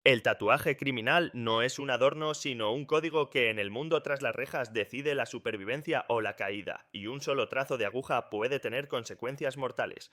El tatuaje criminal no es un adorno, sino un código que en el mundo tras las rejas decide la supervivencia o la caída, y un solo trazo de aguja puede tener consecuencias mortales.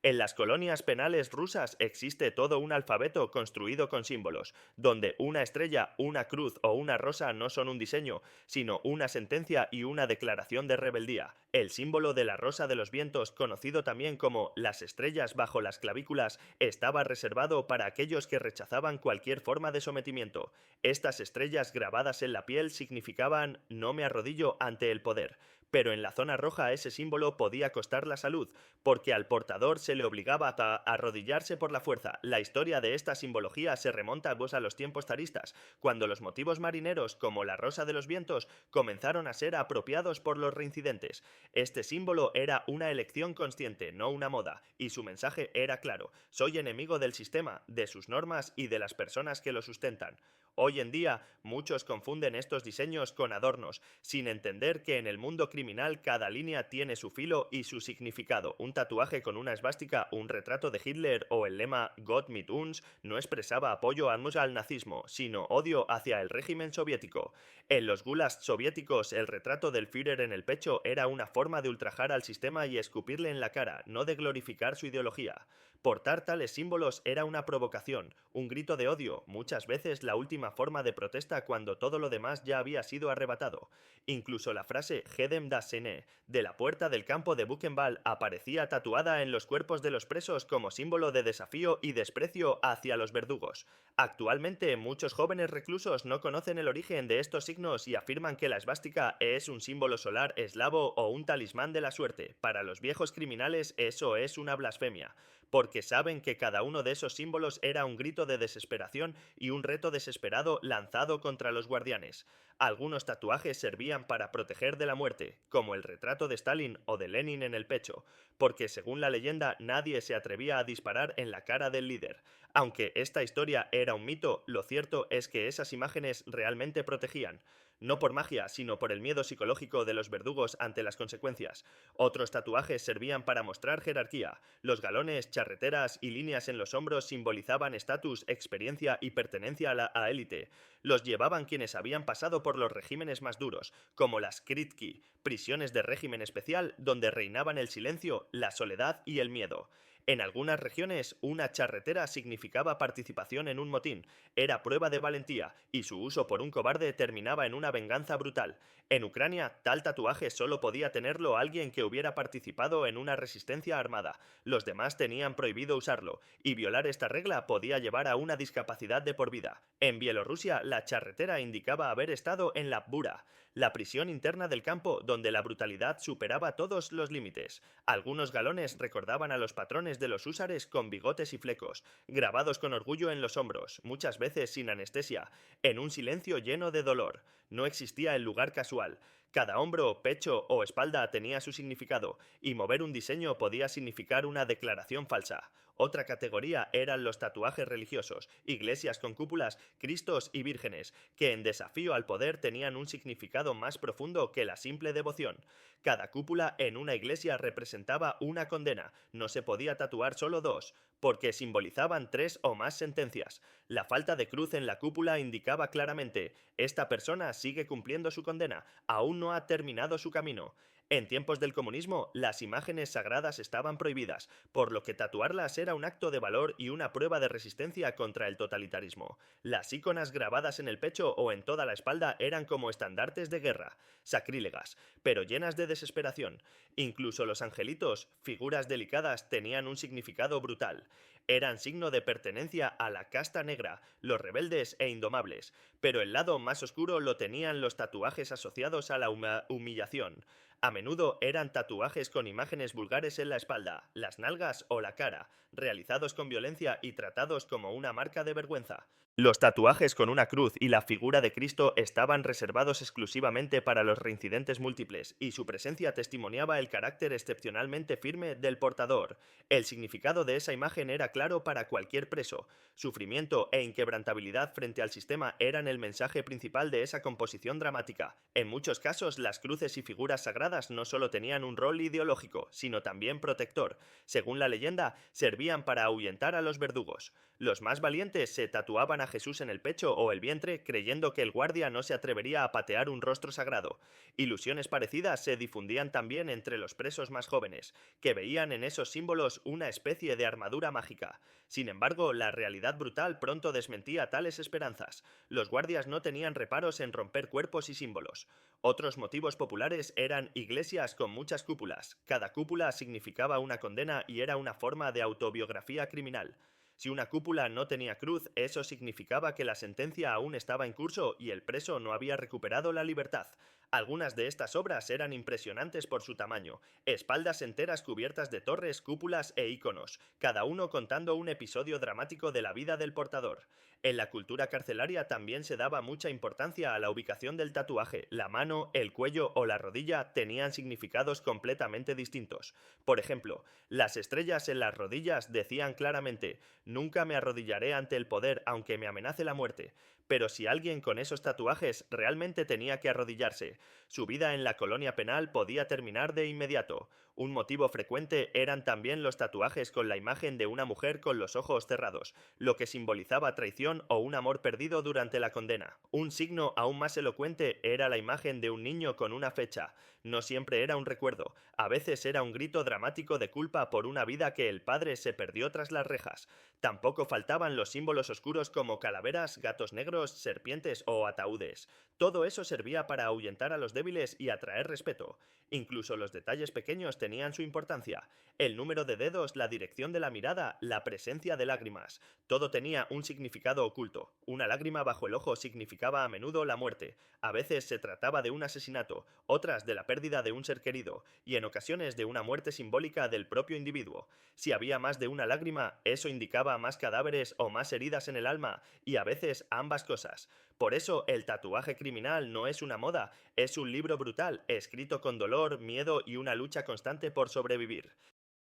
En las colonias penales rusas existe todo un alfabeto construido con símbolos, donde una estrella, una cruz o una rosa no son un diseño, sino una sentencia y una declaración de rebeldía. El símbolo de la rosa de los vientos, conocido también como las estrellas bajo las clavículas, estaba reservado para aquellos que rechazaban cualquier forma de sometimiento. Estas estrellas grabadas en la piel significaban no me arrodillo ante el poder. Pero en la zona roja ese símbolo podía costar la salud, porque al portador se le obligaba a arrodillarse por la fuerza. La historia de esta simbología se remonta pues a los tiempos zaristas, cuando los motivos marineros, como la rosa de los vientos, comenzaron a ser apropiados por los reincidentes. Este símbolo era una elección consciente, no una moda, y su mensaje era claro: soy enemigo del sistema, de sus normas y de las personas que lo sustentan. Hoy en día, muchos confunden estos diseños con adornos, sin entender que en el mundo criminal cada línea tiene su filo y su significado. Un tatuaje con una esvástica, un retrato de Hitler o el lema Gott mit uns no expresaba apoyo al nazismo, sino odio hacia el régimen soviético. En los gulags soviéticos, el retrato del Führer en el pecho era una forma de ultrajar al sistema y escupirle en la cara, no de glorificar su ideología. Portar tales símbolos era una provocación, un grito de odio, muchas veces la última forma de protesta cuando todo lo demás ya había sido arrebatado. Incluso la frase Hedem das Sene, de la puerta del campo de Buchenwald, aparecía tatuada en los cuerpos de los presos como símbolo de desafío y desprecio hacia los verdugos. Actualmente, muchos jóvenes reclusos no conocen el origen de estos signos y afirman que la esvástica es un símbolo solar eslavo o un talismán de la suerte. Para los viejos criminales eso es una blasfemia, porque saben que cada uno de esos símbolos era un grito de desesperación y un reto desesperado lanzado contra los guardianes. Algunos tatuajes servían para proteger de la muerte, como el retrato de Stalin o de Lenin en el pecho, porque según la leyenda nadie se atrevía a disparar en la cara del líder. Aunque esta historia era un mito, lo cierto es que esas imágenes realmente protegían, no por magia, sino por el miedo psicológico de los verdugos ante las consecuencias. Otros tatuajes servían para mostrar jerarquía. Los galones, charreteras y líneas en los hombros simbolizaban estatus, experiencia y pertenencia a la élite. Los llevaban quienes habían pasado por los regímenes más duros, como las Kritki, prisiones de régimen especial donde reinaban el silencio, la soledad y el miedo. En algunas regiones, una charretera significaba participación en un motín, era prueba de valentía, y su uso por un cobarde terminaba en una venganza brutal. En Ucrania, tal tatuaje solo podía tenerlo alguien que hubiera participado en una resistencia armada. Los demás tenían prohibido usarlo, y violar esta regla podía llevar a una discapacidad de por vida. En Bielorrusia, la charretera indicaba haber estado en la Bura, la prisión interna del campo donde la brutalidad superaba todos los límites. Algunos galones recordaban a los patrones de los húsares con bigotes y flecos, grabados con orgullo en los hombros, muchas veces sin anestesia, en un silencio lleno de dolor. No existía el lugar casual. Cada hombro, pecho o espalda tenía su significado, y mover un diseño podía significar una declaración falsa. Otra categoría eran los tatuajes religiosos, iglesias con cúpulas, cristos y vírgenes, que en desafío al poder tenían un significado más profundo que la simple devoción. Cada cúpula en una iglesia representaba una condena, no se podía tatuar solo dos, porque simbolizaban tres o más sentencias. La falta de cruz en la cúpula indicaba claramente: esta persona sigue cumpliendo su condena, aún no ha terminado su camino. En tiempos del comunismo, las imágenes sagradas estaban prohibidas, por lo que tatuarlas era un acto de valor y una prueba de resistencia contra el totalitarismo. Las íconas grabadas en el pecho o en toda la espalda eran como estandartes de guerra, sacrílegas, pero llenas de desesperación. Incluso los angelitos, figuras delicadas, tenían un significado brutal. Eran signo de pertenencia a la casta negra, los rebeldes e indomables, pero el lado más oscuro lo tenían los tatuajes asociados a la humillación. A menudo eran tatuajes con imágenes vulgares en la espalda, las nalgas o la cara, realizados con violencia y tratados como una marca de vergüenza. Los tatuajes con una cruz y la figura de Cristo estaban reservados exclusivamente para los reincidentes múltiples, y su presencia testimoniaba el carácter excepcionalmente firme del portador. El significado de esa imagen era claro para cualquier preso. Sufrimiento e inquebrantabilidad frente al sistema eran el mensaje principal de esa composición dramática. En muchos casos, las cruces y figuras sagradas no solo tenían un rol ideológico, sino también protector. Según la leyenda, servían para ahuyentar a los verdugos. Los más valientes se tatuaban a Jesús en el pecho o el vientre creyendo que el guardia no se atrevería a patear un rostro sagrado. Ilusiones parecidas se difundían también entre los presos más jóvenes, que veían en esos símbolos una especie de armadura mágica. Sin embargo, la realidad brutal pronto desmentía tales esperanzas. Los guardias no tenían reparos en romper cuerpos y símbolos. Otros motivos populares eran iglesias con muchas cúpulas. Cada cúpula significaba una condena y era una forma de autobiografía criminal. Si una cúpula no tenía cruz, eso significaba que la sentencia aún estaba en curso y el preso no había recuperado la libertad. Algunas de estas obras eran impresionantes por su tamaño, espaldas enteras cubiertas de torres, cúpulas e iconos, cada uno contando un episodio dramático de la vida del portador. En la cultura carcelaria también se daba mucha importancia a la ubicación del tatuaje. La mano, el cuello o la rodilla tenían significados completamente distintos. Por ejemplo, las estrellas en las rodillas decían claramente: nunca me arrodillaré ante el poder aunque me amenace la muerte. Pero si alguien con esos tatuajes realmente tenía que arrodillarse, su vida en la colonia penal podía terminar de inmediato. Un motivo frecuente eran también los tatuajes con la imagen de una mujer con los ojos cerrados, lo que simbolizaba traición o un amor perdido durante la condena. Un signo aún más elocuente era la imagen de un niño con una fecha. No siempre era un recuerdo, a veces era un grito dramático de culpa por una vida que el padre se perdió tras las rejas. Tampoco faltaban los símbolos oscuros como calaveras, gatos negros, serpientes o ataúdes. Todo eso servía para ahuyentar a los débiles y atraer respeto. Incluso los detalles pequeños tenían su importancia. El número de dedos, la dirección de la mirada, la presencia de lágrimas. Todo tenía un significado oculto. Una lágrima bajo el ojo significaba a menudo la muerte. A veces se trataba de un asesinato, otras de la pérdida de un ser querido, y en ocasiones de una muerte simbólica del propio individuo. Si había más de una lágrima, eso indicaba más cadáveres o más heridas en el alma, y a veces ambas cosas. Por eso, el tatuaje criminal no es una moda, es un libro brutal, escrito con dolor, miedo y una lucha constante por sobrevivir.